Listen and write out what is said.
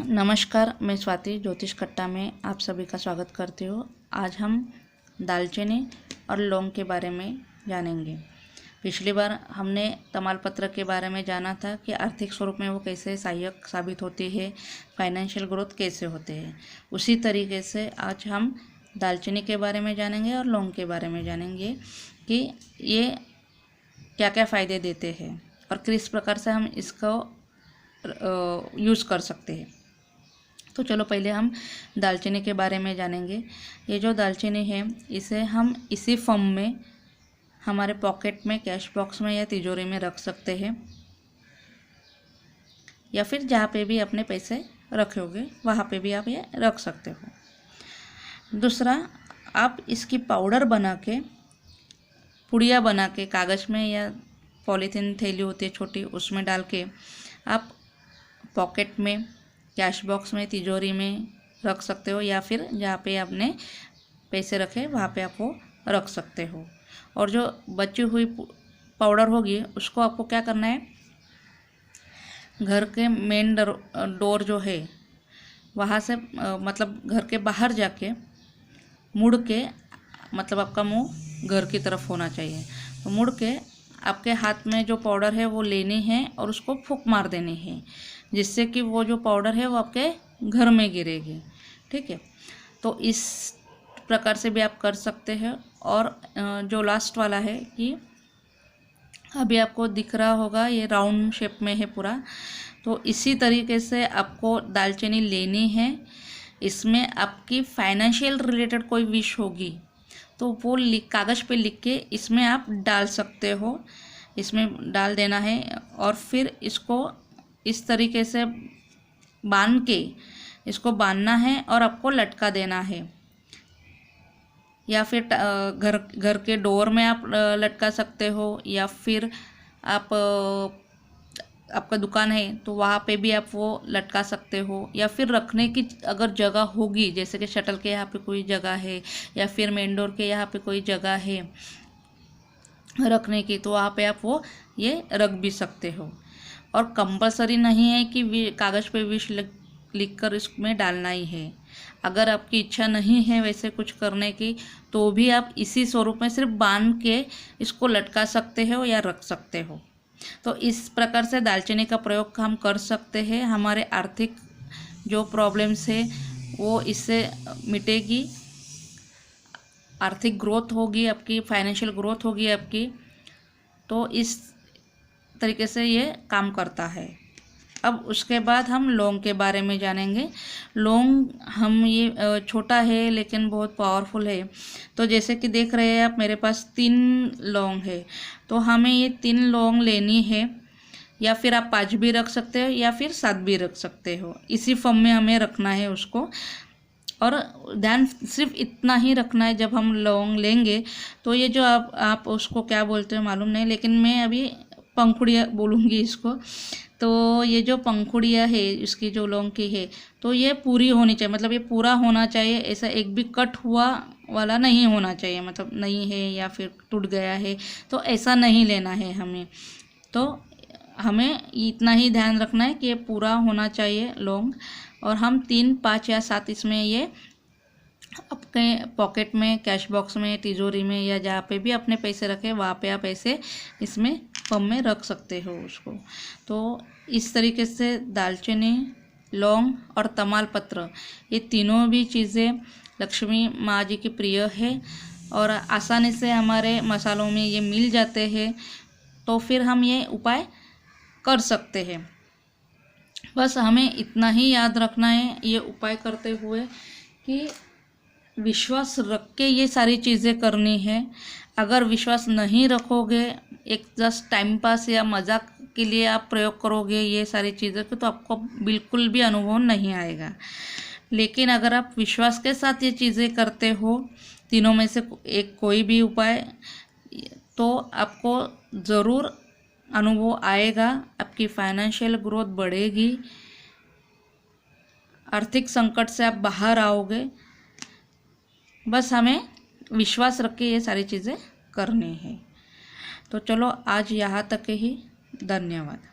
नमस्कार, मैं स्वाति ज्योतिष कट्टा में आप सभी का स्वागत करती हूँ। आज हम दालचीनी और लौंग के बारे में जानेंगे। पिछली बार हमने तमालपत्र के बारे में जाना था कि आर्थिक स्वरूप में वो कैसे सहायक साबित होती है, फाइनेंशियल ग्रोथ कैसे होते हैं। उसी तरीके से आज हम दालचीनी के बारे में जानेंगे और लौंग के बारे में जानेंगे कि ये क्या क्या फ़ायदे देते हैं और किस प्रकार से हम इसको यूज़ कर सकते हैं। तो चलो पहले हम दालचीनी के बारे में जानेंगे। ये जो दालचीनी है इसे हम इसी फॉर्म में हमारे पॉकेट में, कैश बॉक्स में या तिजोरी में रख सकते हैं, या फिर जहाँ पे भी अपने पैसे रखोगे वहाँ पे भी आप ये रख सकते हो। दूसरा, आप इसकी पाउडर बना के, पुड़िया बना के कागज़ में या पॉलीथीन थैली होती है छोटी, उसमें डाल के आप पॉकेट में, कैश बॉक्स में, तिजोरी में रख सकते हो, या फिर जहाँ पे आपने पैसे रखे वहाँ पे आप वो रख सकते हो। और जो बची हुई पाउडर होगी उसको आपको क्या करना है, घर के मेन डोर जो है वहाँ से मतलब घर के बाहर जाके मुड़ के, मतलब आपका मुंह घर की तरफ होना चाहिए, तो मुड़ के आपके हाथ में जो पाउडर है वो लेनी है और उसको फूंक मार देनी है, जिससे कि वो जो पाउडर है वो आपके घर में गिरेगी। ठीक है, तो इस प्रकार से भी आप कर सकते हैं। और जो लास्ट वाला है कि अभी आपको दिख रहा होगा ये राउंड शेप में है पूरा, तो इसी तरीके से आपको दालचीनी लेनी है। इसमें आपकी फाइनेंशियल रिलेटेड कोई विश होगी तो वो कागज़ पे लिख के इसमें आप डाल सकते हो, इसमें डाल देना है और फिर इसको इस तरीके से बांध के इसको बांधना है और आपको लटका देना है, या फिर घर के डोर में आप लटका सकते हो, या फिर आप आपका दुकान है तो वहाँ पे भी आप वो लटका सकते हो, या फिर रखने की अगर जगह होगी, जैसे कि शटल के यहाँ पे कोई जगह है या फिर मेन डोर के यहाँ पे कोई जगह है रखने की, तो वहाँ पे आप वो ये रख भी सकते हो। और कंपलसरी नहीं है कि कागज़ पे विश लिख कर इसमें डालना ही है। अगर आपकी इच्छा नहीं है वैसे कुछ करने की तो भी आप इसी स्वरूप में सिर्फ बांध के इसको लटका सकते हो या रख सकते हो। तो इस प्रकार से दालचीनी का प्रयोग हम कर सकते हैं। हमारे आर्थिक जो प्रॉब्लम्स है वो इससे मिटेगी, आर्थिक ग्रोथ होगी आपकी, फाइनेंशियल ग्रोथ होगी आपकी। तो इस तरीके से ये काम करता है। अब उसके बाद हम लौंग के बारे में जानेंगे। लौंग हम ये छोटा है लेकिन बहुत पावरफुल है। तो जैसे कि देख रहे हैं आप, मेरे पास 3 लौंग है, तो हमें ये 3 लौंग लेनी है, या फिर आप 5 भी रख सकते हो या फिर 7 भी रख सकते हो। इसी फॉर्म में हमें रखना है उसको। और ध्यान सिर्फ इतना ही रखना है, जब हम लौंग लेंगे तो ये जो आप उसको क्या बोलते हो मालूम नहीं, लेकिन मैं अभी पंखुड़िया बोलूँगी इसको। तो ये जो पंखुड़िया है इसकी, जो लौंग की है, तो ये पूरी होनी चाहिए, मतलब ये पूरा होना चाहिए। ऐसा एक भी कट हुआ वाला नहीं होना चाहिए, मतलब नहीं है या फिर टूट गया है तो ऐसा नहीं लेना है हमें। तो हमें इतना ही ध्यान रखना है कि ये पूरा होना चाहिए लौंग। और हम 3, 5 या 7 इसमें ये अपने पॉकेट में, कैश बॉक्स में, तिजोरी में, या जहाँ पे भी अपने पैसे रखे वहाँ पे आप ऐसे इसमें फॉर्म में रख सकते हो उसको। तो इस तरीके से दालचीनी, लौंग और तमालपत्र, ये तीनों भी चीज़ें लक्ष्मी माँ जी की प्रिय है और आसानी से हमारे मसालों में ये मिल जाते हैं। तो फिर हम ये उपाय कर सकते हैं। बस हमें इतना ही याद रखना है ये उपाय करते हुए कि विश्वास रख के ये सारी चीज़ें करनी है। अगर विश्वास नहीं रखोगे, एक जस्ट टाइम पास या मजाक के लिए आप प्रयोग करोगे ये सारी चीज़ें तो आपको बिल्कुल भी अनुभव नहीं आएगा। लेकिन अगर आप विश्वास के साथ ये चीज़ें करते हो, तीनों में से एक कोई भी उपाय, तो आपको ज़रूर अनुभव आएगा, आपकी फाइनेंशियल ग्रोथ बढ़ेगी, आर्थिक संकट से आप बाहर आओगे। बस हमें विश्वास रख के ये सारी चीज़ें करनी है। तो चलो आज यहाँ तक ही, धन्यवाद।